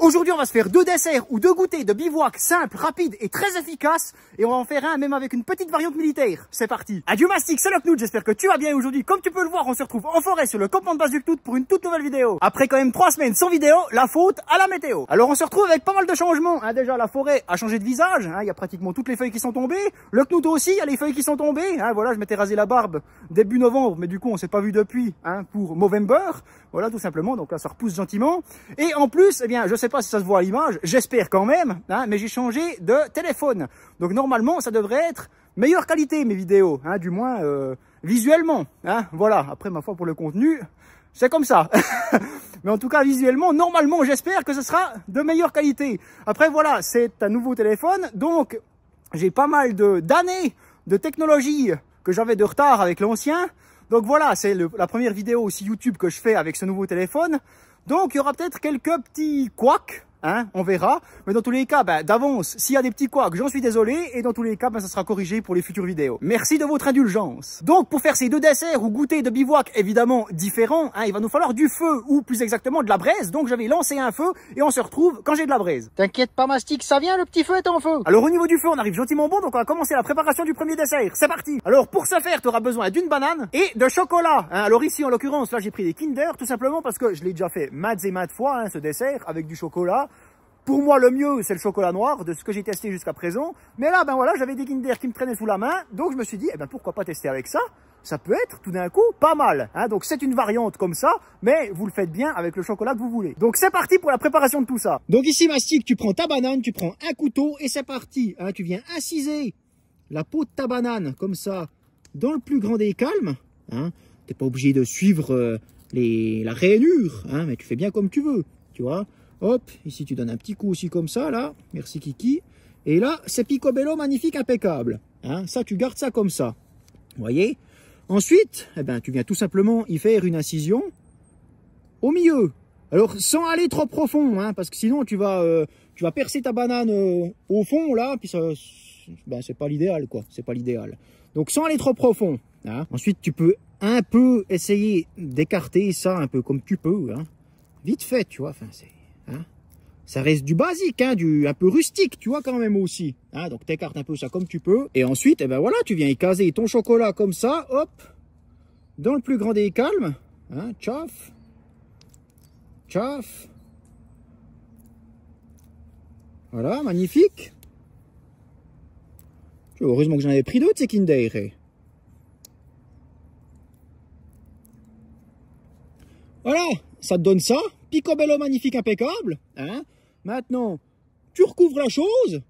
Aujourd'hui, on va se faire 2 desserts ou 2 goûters de bivouac simples, rapides et très efficaces. Et on va en faire un même avec une petite variante militaire. C'est parti. Adieu Mastic, c'est le Knout, j'espère que tu vas bien aujourd'hui. Comme tu peux le voir, on se retrouve en forêt sur le campement de base du Knout pour une toute nouvelle vidéo. Après quand même 3 semaines sans vidéo, la faute à la météo. Alors on se retrouve avec pas mal de changements. Déjà, la forêt a changé de visage. Il y a pratiquement toutes les feuilles qui sont tombées. Le Knout aussi, il y a les feuilles qui sont tombées. Voilà, je m'étais rasé la barbe début novembre, mais du coup, on s'est pas vu depuis pour Movember. Voilà, tout simplement. Donc là, ça repousse gentiment. Et en plus, eh bien, je sais pas si ça se voit à l'image, j'espère quand même, mais j'ai changé de téléphone. Donc normalement, ça devrait être meilleure qualité mes vidéos, du moins visuellement. Voilà, après ma foi pour le contenu, c'est comme ça. Mais en tout cas, visuellement, normalement, j'espère que ce sera de meilleure qualité. Après, voilà, c'est un nouveau téléphone, donc j'ai pas mal d'années de technologie que j'avais de retard avec l'ancien. Donc voilà, c'est la première vidéo aussi YouTube que je fais avec ce nouveau téléphone. Donc il y aura peut-être quelques petits couacs, on verra. Mais dans tous les cas, d'avance, s'il y a des petits couacs, j'en suis désolé. Et dans tous les cas, ça sera corrigé pour les futures vidéos. Merci de votre indulgence. Donc pour faire ces 2 desserts ou goûters de bivouac évidemment différents, il va nous falloir du feu ou plus exactement de la braise. Donc je vais lancer un feu et on se retrouve quand j'ai de la braise. T'inquiète pas Mastic, ça vient, le petit feu est en feu. Alors au niveau du feu, on arrive gentiment bon. Donc on va commencer la préparation du premier dessert. C'est parti. Alors pour ce faire, tu auras besoin d'une banane et de chocolat. Alors ici en l'occurrence, là j'ai pris des Kinder tout simplement parce que je l'ai déjà fait maintes et maintes fois ce dessert avec du chocolat. Pour moi, le mieux, c'est le chocolat noir, de ce que j'ai testé jusqu'à présent. Mais là, voilà, j'avais des Kinder qui me traînaient sous la main. Donc, je me suis dit, pourquoi pas tester avec ça? Ça peut être, tout d'un coup, pas mal. Donc, c'est une variante comme ça, mais vous le faites bien avec le chocolat que vous voulez. Donc, c'est parti pour la préparation de tout ça. Donc, ici, Mastic, tu prends ta banane, tu prends un couteau et c'est parti. Tu viens inciser la peau de ta banane, comme ça, dans le plus grand des calmes. T'es pas obligé de suivre la rainure, mais tu fais bien comme tu veux, tu vois. Hop, ici tu donnes un petit coup aussi comme ça, là. Merci Kiki. Et là, c'est picobello magnifique, impeccable. Ça, tu gardes ça comme ça. Vous voyez? Ensuite, tu viens tout simplement y faire une incision au milieu. Alors, sans aller trop profond, parce que sinon tu vas percer ta banane au fond, là, puis ça, c'est pas l'idéal, quoi. C'est pas l'idéal. Donc, sans aller trop profond. Ensuite, tu peux un peu essayer d'écarter ça un peu comme tu peux, vite fait, tu vois. Enfin, c'est... ça reste du basique, un peu rustique, tu vois, quand même aussi. Donc, t'écartes un peu ça comme tu peux. Et ensuite, voilà, tu viens y caser ton chocolat comme ça, hop, dans le plus grand des calmes. Tchaf, tchaf. Voilà, magnifique. Heureusement que j'en avais pris d'autres, ces Kinder. Voilà, ça te donne ça. Picobello magnifique, impeccable. Maintenant, tu recouvres la chose.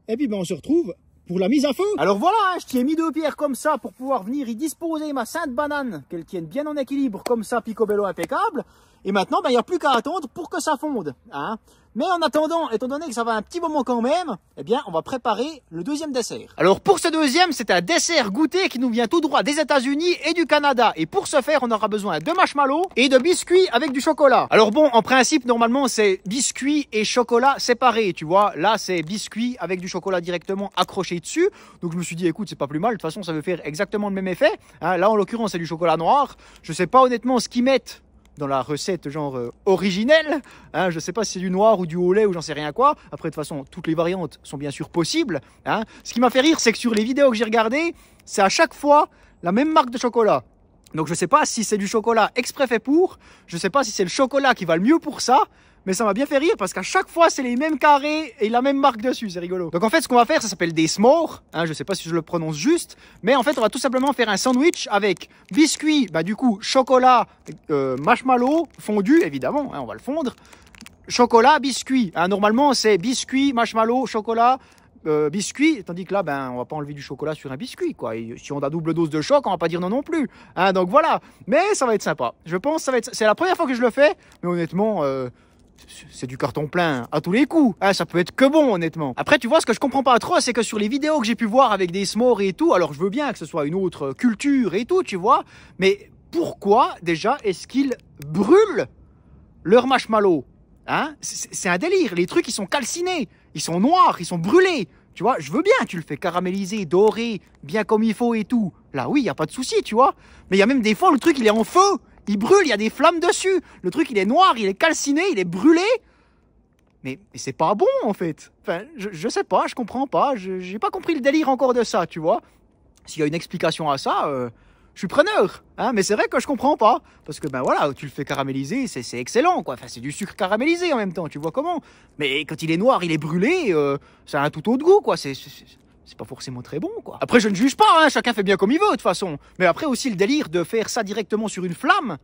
Et puis, on se retrouve pour la mise à feu. Alors voilà, je t'y ai mis 2 pierres comme ça pour pouvoir venir y disposer ma sainte banane. Qu'elle tienne bien en équilibre comme ça, picobello impeccable. Et maintenant, il n'y a plus qu'à attendre pour que ça fonde. Mais en attendant, étant donné que ça va un petit moment quand même, on va préparer le deuxième dessert. Alors pour ce deuxième, c'est un dessert goûté qui nous vient tout droit des États-Unis et du Canada. Et pour ce faire, on aura besoin de marshmallows et de biscuits avec du chocolat. Alors bon, en principe, normalement, c'est biscuits et chocolat séparés, tu vois. Là, c'est biscuits avec du chocolat directement accroché dessus. Donc je me suis dit, écoute, c'est pas plus mal. De toute façon, ça veut faire exactement le même effet. Là, en l'occurrence, c'est du chocolat noir. Je sais pas honnêtement ce qu'ils mettent dans la recette genre originelle, je sais pas si c'est du noir ou du au lait ou j'en sais rien quoi. Après de toute façon toutes les variantes sont bien sûr possibles. Ce qui m'a fait rire c'est que sur les vidéos que j'ai regardées, c'est à chaque fois la même marque de chocolat. Donc je sais pas si c'est du chocolat exprès fait pour, je sais pas si c'est le chocolat qui va le mieux pour ça. Mais ça m'a bien fait rire parce qu'à chaque fois, c'est les mêmes carrés et la même marque dessus. C'est rigolo. Donc en fait, ce qu'on va faire, ça s'appelle des s'mores. Je sais pas si je le prononce juste. Mais en fait, on va tout simplement faire un sandwich avec biscuits, du coup, chocolat, marshmallow, fondu, évidemment. On va le fondre. Chocolat, biscuit. Normalement, c'est biscuit, marshmallow, chocolat, biscuit. Tandis que là, on va pas enlever du chocolat sur un biscuit, quoi. Et si on a double dose de choc, on va pas dire non plus. Donc voilà. Mais ça va être sympa. Je pense que ça va être... C'est la première fois que je le fais. Mais honnêtement... c'est du carton plein à tous les coups. Ça peut être que bon, honnêtement. Après, tu vois, ce que je comprends pas trop, c'est que sur les vidéos que j'ai pu voir avec des s'mores et tout, alors je veux bien que ce soit une autre culture et tout, tu vois, mais pourquoi, déjà, est-ce qu'ils brûlent leur marshmallow? C'est un délire. Les trucs, ils sont calcinés, ils sont noirs, ils sont brûlés. Tu vois, je veux bien, tu le fais caraméliser, doré, bien comme il faut et tout. Là, oui, il n'y a pas de souci, tu vois. Mais il y a même des fois, le truc, il est en feu. Il brûle, il y a des flammes dessus. Le truc, il est noir, il est calciné, il est brûlé. Mais c'est pas bon, en fait. Enfin, je sais pas, je comprends pas. J'ai pas compris le délire encore de ça, tu vois. S'il y a une explication à ça, je suis preneur. Hein, mais c'est vrai que je comprends pas. Parce que, ben voilà, tu le fais caraméliser, c'est excellent, quoi. Enfin, c'est du sucre caramélisé en même temps, tu vois comment. Mais quand il est noir, il est brûlé, ça a un tout autre goût, quoi. C'est pas forcément très bon, quoi. Après, je ne juge pas, hein, chacun fait bien comme il veut, de toute façon. Mais après aussi, le délire de faire ça directement sur une flamme.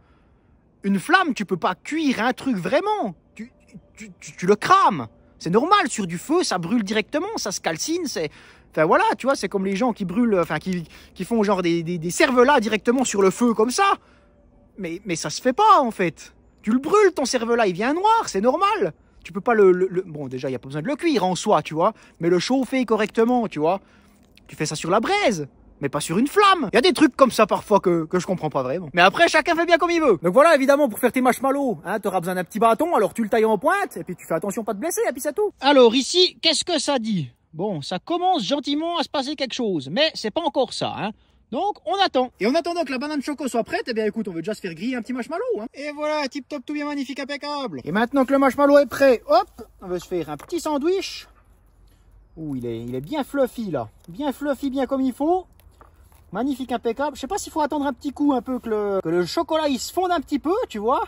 Une flamme, tu peux pas cuire un truc vraiment. Tu le crames. C'est normal, sur du feu, ça brûle directement, ça se calcine, c'est... Enfin voilà, tu vois, c'est comme les gens qui brûlent, enfin qui font genre des cervelas directement sur le feu comme ça. Mais ça se fait pas, en fait. Tu le brûles, ton cervelas, il vient noir, c'est normal. Tu peux pas Bon, déjà, il n'y a pas besoin de le cuire en soi, tu vois, mais le chauffer correctement, tu vois. Tu fais ça sur la braise, mais pas sur une flamme. Il y a des trucs comme ça parfois que je comprends pas vraiment. Mais après, chacun fait bien comme il veut. Donc voilà, évidemment, pour faire tes marshmallows, hein, tu auras besoin d'un petit bâton, alors tu le tailles en pointe, et puis tu fais attention pas te blesser, et puis c'est tout. Alors ici, qu'est-ce que ça dit? Bon, ça commence gentiment à se passer quelque chose, mais c'est pas encore ça, hein. Donc, on attend. Et en attendant que la banane choco soit prête, eh bien écoute, on veut déjà se faire griller un petit marshmallow, hein. Et voilà, tip top, tout bien magnifique, impeccable. Et maintenant que le marshmallow est prêt, hop, on veut se faire un petit sandwich. Ouh, il est bien fluffy là. Bien fluffy, bien comme il faut. Magnifique, impeccable. Je sais pas s'il faut attendre un petit coup un peu que le chocolat il se fonde un petit peu, tu vois.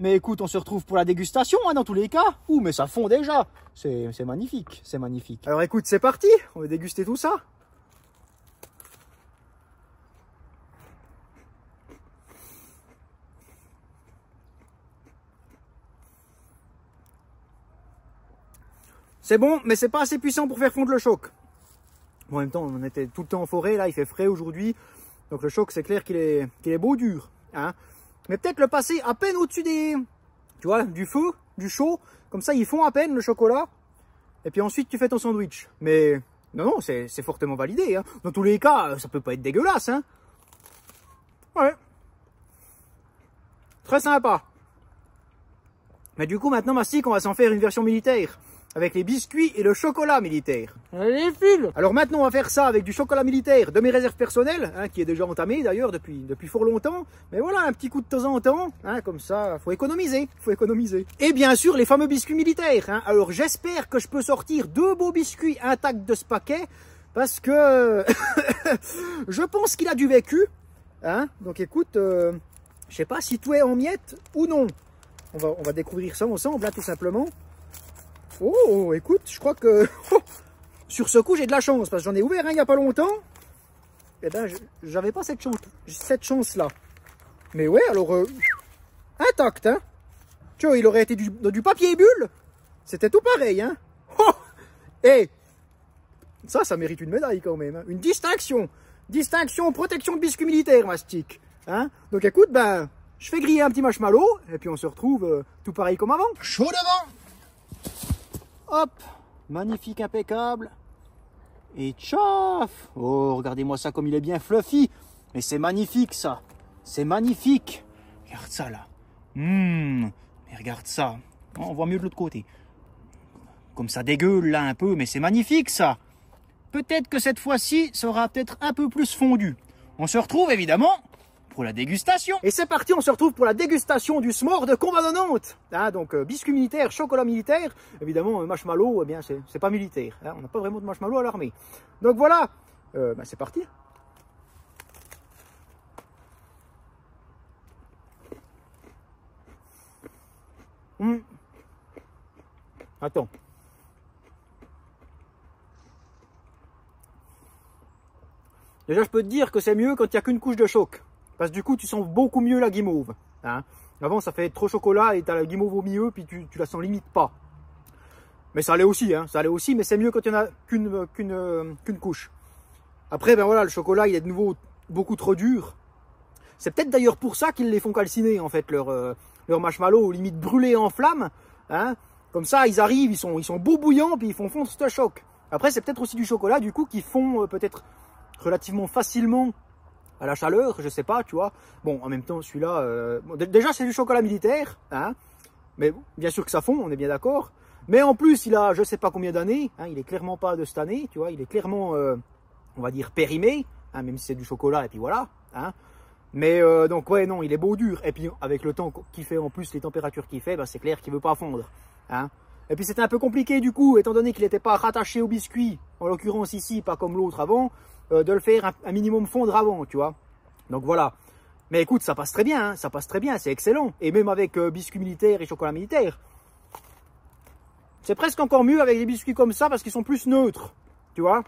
Mais écoute, on se retrouve pour la dégustation, hein, dans tous les cas. Ouh, mais ça fond déjà. C'est magnifique, c'est magnifique. Alors écoute, c'est parti. On va déguster tout ça. C'est bon, mais c'est pas assez puissant pour faire fondre le choc. Bon, en même temps, on était tout le temps en forêt, là, il fait frais aujourd'hui. Donc le choc, c'est clair qu'il est beau dur. Hein. Mais peut-être le passer à peine au-dessus des... Tu vois, du feu, du chaud. Comme ça, ils fond à peine le chocolat. Et puis ensuite, tu fais ton sandwich. Mais non, c'est fortement validé. Hein. Dans tous les cas, ça peut pas être dégueulasse. Hein. Ouais. Très sympa. Mais du coup, maintenant, Mastic, on va s'en faire une version militaire. Avec les biscuits et le chocolat militaire. Les fils. Alors maintenant, on va faire ça avec du chocolat militaire de mes réserves personnelles, hein, qui est déjà entamé d'ailleurs depuis fort longtemps. Mais voilà, un petit coup de temps en temps, hein, comme ça, faut économiser, faut économiser. Et bien sûr, les fameux biscuits militaires. Hein. Alors j'espère que je peux sortir 2 beaux biscuits intacts de ce paquet, parce que je pense qu'il a du vécu. Hein. Donc écoute, je sais pas si tout est en miettes ou non. On va découvrir ça ensemble, là, tout simplement. Oh, écoute, je crois que sur ce coup, j'ai de la chance, parce que j'en ai ouvert un il n'y a pas longtemps. Eh ben, j'avais pas cette chance-là. Mais ouais, alors, intact, hein. Tu vois, il aurait été du papier bulle. C'était tout pareil, hein. Oh, et ça mérite une médaille quand même. Hein. Une distinction. Distinction, protection de biscuit militaire, Mastic. Hein. Donc écoute, ben, je fais griller un petit marshmallow, et puis on se retrouve tout pareil comme avant. Chaud devant. Hop, magnifique, impeccable. Et tchaf. Oh, regardez-moi ça comme il est bien fluffy. Mais c'est magnifique ça. C'est magnifique. Regarde ça là. Mais regarde ça. Oh, on voit mieux de l'autre côté. Comme ça dégueule là un peu, mais c'est magnifique ça. Peut-être que cette fois-ci, ça aura peut-être un peu plus fondu. On se retrouve évidemment pour la dégustation. Et c'est parti, on se retrouve pour la dégustation du s'more de combat de Nantes. Hein, donc biscuit militaire, chocolat militaire. Évidemment, marshmallow, eh bien c'est pas militaire. Hein, on n'a pas vraiment de marshmallow à l'armée. Donc voilà, c'est parti. Attends. Déjà, je peux te dire que c'est mieux quand il n'y a qu'une couche de choc. Parce que du coup, tu sens beaucoup mieux la guimauve. Hein. Avant, ça fait trop chocolat et tu as la guimauve au milieu, puis tu la sens limite pas. Mais ça allait aussi, hein. Ça allait aussi, mais c'est mieux quand il n'y en a qu'une couche. Après, ben voilà, le chocolat, il est de nouveau beaucoup trop dur. C'est peut-être d'ailleurs pour ça qu'ils les font calciner, en fait, leur marshmallow, limite brûlés en flamme. Hein. Comme ça, ils arrivent, ils sont beaux bouillants, puis ils font fondre ce choc. Après, c'est peut-être aussi du chocolat, du coup, qui fond peut-être relativement facilement à la chaleur, je sais pas, tu vois. Bon, en même temps, celui-là, déjà, c'est du chocolat militaire, hein. Mais bon, bien sûr que ça fond, on est bien d'accord. Mais en plus, il a je sais pas combien d'années, hein, il est clairement pas de cette année, tu vois. Il est clairement, on va dire, périmé, hein, même si c'est du chocolat, et puis voilà. Hein. Mais donc, ouais, non, il est beau dur. Et puis, avec le temps qu'il fait, en plus, les températures qu'il fait, bah, c'est clair qu'il veut pas fondre. Hein. Et puis c'était un peu compliqué du coup, étant donné qu'il n'était pas rattaché au biscuit, en l'occurrence ici, pas comme l'autre avant, de le faire un minimum fondre avant, tu vois. Donc voilà. Mais écoute, ça passe très bien, hein, ça passe très bien, c'est excellent. Et même avec biscuits militaires et chocolat militaire. C'est presque encore mieux avec des biscuits comme ça parce qu'ils sont plus neutres, tu vois.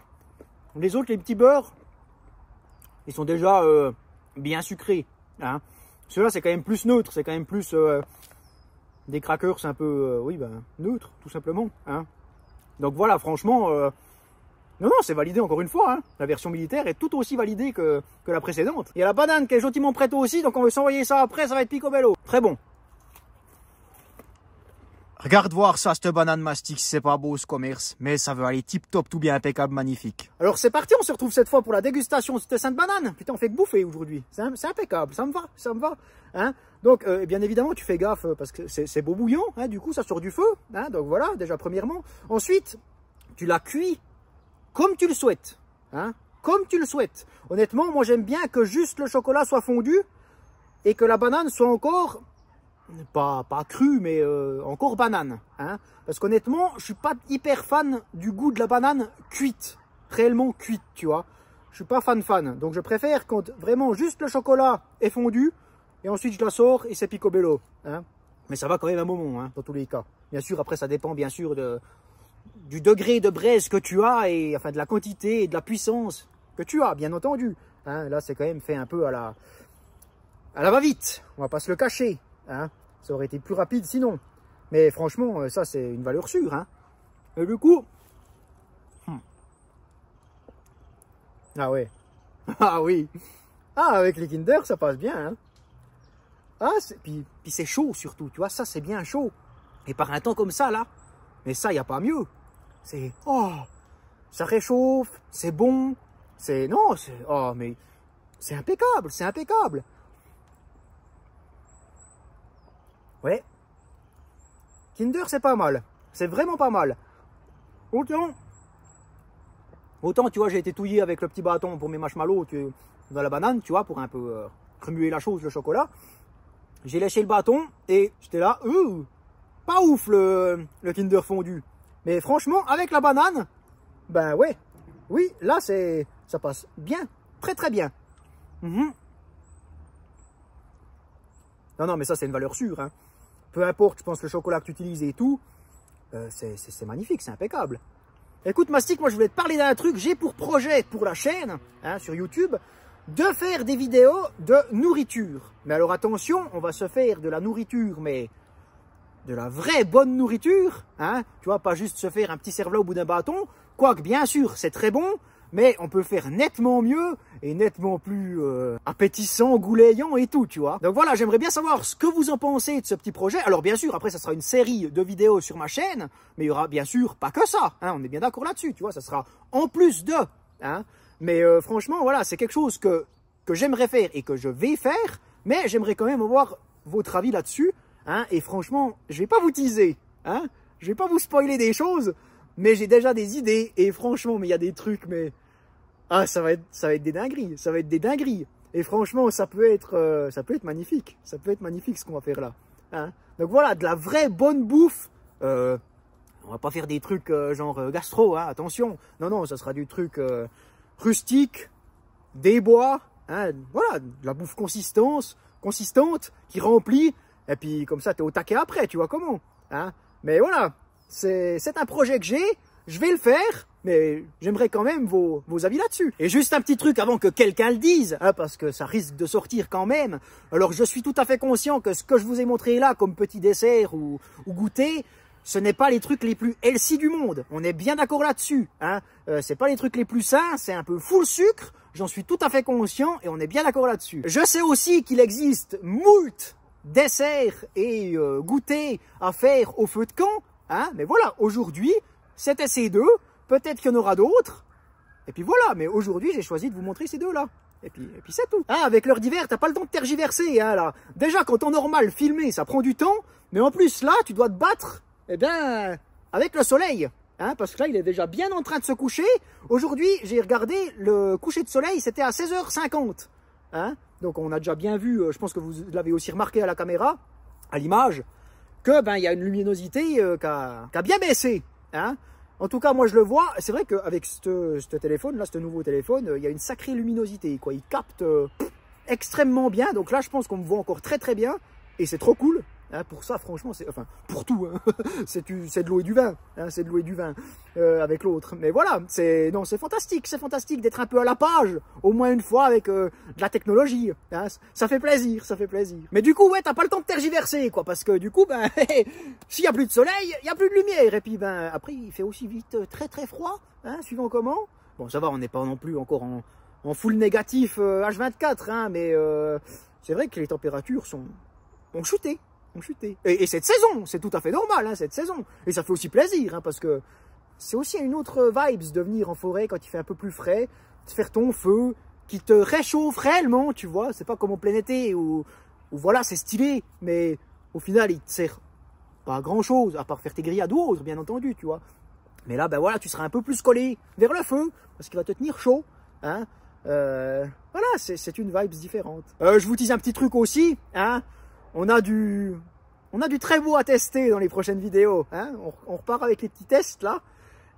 Les autres, les petits beurres, ils sont déjà bien sucrés. Hein. Ceux-là, c'est quand même plus neutre, c'est quand même plus des crackers un peu, oui, ben, neutres, tout simplement. Hein. Donc voilà, franchement, non, c'est validé encore une fois. Hein. La version militaire est tout aussi validée que la précédente. Il y a la banane qui est gentiment prête aussi, donc on va s'envoyer ça après, ça va être picobello. Très bon. Regarde voir ça, cette banane mastic, c'est pas beau ce commerce, mais ça veut aller tip top, tout bien impeccable, magnifique. Alors c'est parti, on se retrouve cette fois pour la dégustation de cette sainte banane. Putain, on fait que bouffer aujourd'hui, c'est impeccable, ça me va. Hein. Donc bien évidemment tu fais gaffe parce que c'est beau bouillon, hein, du coup ça sort du feu, hein, donc voilà, déjà premièrement. Ensuite, tu la cuis comme tu le souhaites, hein, comme tu le souhaites. Honnêtement, moi j'aime bien que juste le chocolat soit fondu et que la banane soit encore... pas cru, mais encore banane. Hein, parce qu'honnêtement, je suis pas hyper fan du goût de la banane cuite. Réellement cuite, tu vois. Je suis pas fan. Donc je préfère quand vraiment juste le chocolat est fondu. Et ensuite je la sors et c'est picobello. Hein. Mais ça va quand même un moment, hein, dans tous les cas. Bien sûr, après ça dépend bien sûr du degré de braise que tu as. Et enfin de la quantité et de la puissance que tu as, bien entendu. Hein, là c'est quand même fait un peu à la va-vite. On va pas se le cacher. Hein, ça aurait été plus rapide sinon. Mais franchement, ça c'est une valeur sûre. Hein. Et du coup... Ah ouais. Ah oui. Ah, avec les Kinder, ça passe bien. Hein. Ah, puis c'est chaud surtout. Tu vois, ça c'est bien chaud. Et par un temps comme ça, là. Mais ça, il n'y a pas mieux. C'est... Oh, ça réchauffe. C'est bon. C'est... Non, c'est... Oh, mais... C'est impeccable. C'est impeccable. Ouais. Kinder, c'est pas mal. C'est vraiment pas mal. Autant, tu vois, j'ai été touillé avec le petit bâton pour mes marshmallows dans la banane, tu vois, pour un peu remuer la chose, le chocolat. J'ai léché le bâton et j'étais là, pas ouf le Kinder fondu. Mais franchement, avec la banane, ben ouais. Oui, là, ça passe bien. Très, très bien. Non, mais ça, c'est une valeur sûre, hein. Peu importe, je pense, le chocolat que tu utilises et tout, c'est magnifique, c'est impeccable. Écoute, Mastic, moi, je voulais te parler d'un truc. J'ai pour projet, pour la chaîne, hein, sur YouTube, de faire des vidéos de nourriture. Mais alors, attention, on va se faire de la nourriture, mais de la vraie bonne nourriture, hein. Tu vois, pas juste se faire un petit cervelas au bout d'un bâton. Quoique, bien sûr, c'est très bon, mais on peut faire nettement mieux et nettement plus appétissant, goulayant et tout, tu vois. Donc voilà, j'aimerais bien savoir ce que vous en pensez de ce petit projet. Alors bien sûr, après ça sera une série de vidéos sur ma chaîne, mais il y aura bien sûr pas que ça, hein, on est bien d'accord là-dessus, tu vois, ça sera en plus de, hein. Mais franchement, voilà, c'est quelque chose que j'aimerais faire et que je vais faire, mais j'aimerais quand même avoir votre avis là-dessus, hein. Et franchement, je vais pas vous teaser, hein, je vais pas vous spoiler des choses, mais j'ai déjà des idées, et franchement, mais il y a des trucs, mais... Ah, ça va être des dingueries, ça va être des dingueries. Et franchement, ça peut être magnifique. Ça peut être magnifique ce qu'on va faire là. Hein. Donc voilà, de la vraie bonne bouffe. On va pas faire des trucs genre gastro, hein, attention. Non, non, ça sera du truc rustique, des bois, hein, voilà, de la bouffe consistante, qui remplit. Et puis comme ça, tu es au taquet après, tu vois comment. Hein. Mais voilà, c'est un projet que j'ai, je vais le faire. Mais j'aimerais quand même vos avis là-dessus. Et juste un petit truc avant que quelqu'un le dise, hein, parce que ça risque de sortir quand même. Alors je suis tout à fait conscient que ce que je vous ai montré là comme petit dessert ou goûter, ce n'est pas les trucs les plus healthy du monde. On est bien d'accord là-dessus. Hein. C'est pas les trucs les plus sains, c'est un peu full sucre. J'en suis tout à fait conscient et on est bien d'accord là-dessus. Je sais aussi qu'il existe moult desserts et goûters à faire au feu de camp. Hein. Mais voilà, aujourd'hui, c'était ces deux. Peut-être qu'il y en aura d'autres. Et puis voilà, mais aujourd'hui, j'ai choisi de vous montrer ces deux-là. Et puis c'est tout. Ah, avec l'heure d'hiver, t'as pas le temps de tergiverser, hein, là. Déjà, quand en normal, filmer, ça prend du temps. Mais en plus, là, tu dois te battre, eh bien, avec le soleil. Hein, parce que là, il est déjà bien en train de se coucher. Aujourd'hui, j'ai regardé, le coucher de soleil, c'était à 16h50. Hein, donc, on a déjà bien vu, je pense que vous l'avez aussi remarqué à la caméra, à l'image, que ben il y a une luminosité qui a bien baissé. Hein. En tout cas, moi je le vois. C'est vrai qu'avec ce téléphone là, ce nouveau téléphone, il y a une sacrée luminosité. Quoi, il capte extrêmement bien. Donc là, je pense qu'on me voit encore très bien et c'est trop cool. Hein, pour ça, franchement, c'est enfin pour tout, hein, c'est de l'eau et du vin, hein, c'est de l'eau et du vin avec l'autre. Mais voilà, c'est fantastique d'être un peu à la page, au moins une fois avec de la technologie. Hein, ça fait plaisir, ça fait plaisir. Mais du coup, ouais, t'as pas le temps de tergiverser, quoi, parce que du coup, ben, s'il y a plus de soleil, il y a plus de lumière, et puis ben après, il fait aussi vite très froid, hein, suivant comment. Bon, ça va, on n'est pas non plus encore en full négatif H24, hein, mais c'est vrai que les températures ont chuté. Et cette saison, c'est tout à fait normal, hein, cette saison. Et ça fait aussi plaisir, hein, parce que c'est aussi une autre vibes de venir en forêt quand il fait un peu plus frais, de faire ton feu, qui te réchauffe réellement, tu vois. C'est pas comme en plein été où voilà, c'est stylé, mais au final, il te sert pas à grand chose, à part faire tes grillades ou autre, bien entendu, tu vois. Mais là, ben voilà, tu seras un peu plus collé vers le feu, parce qu'il va te tenir chaud, hein. Voilà, c'est une vibes différente. Je vous dis un petit truc aussi, hein. On a du très beau à tester dans les prochaines vidéos. Hein, on repart avec les petits tests là.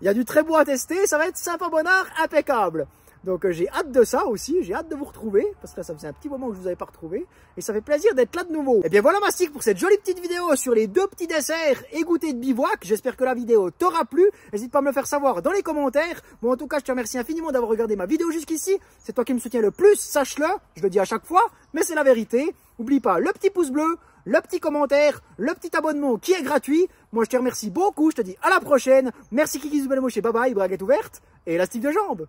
Il y a du très beau à tester, ça va être sympa, bonheur, impeccable. Donc j'ai hâte de ça aussi, j'ai hâte de vous retrouver, parce que là, ça faisait un petit moment que je vous avais pas retrouvé, et ça fait plaisir d'être là de nouveau. Et bien voilà Mastic pour cette jolie petite vidéo sur les 2 petits desserts égouttés de bivouac. J'espère que la vidéo t'aura plu, n'hésite pas à me le faire savoir dans les commentaires. Bon en tout cas je te remercie infiniment d'avoir regardé ma vidéo jusqu'ici, c'est toi qui me soutiens le plus, sache-le, je le dis à chaque fois, mais c'est la vérité. N'oublie pas le petit pouce bleu, le petit commentaire, le petit abonnement qui est gratuit. Moi je te remercie beaucoup, je te dis à la prochaine. Merci Kiki Zubelmoche, bye bye, braguette ouverte et élastique de jambes.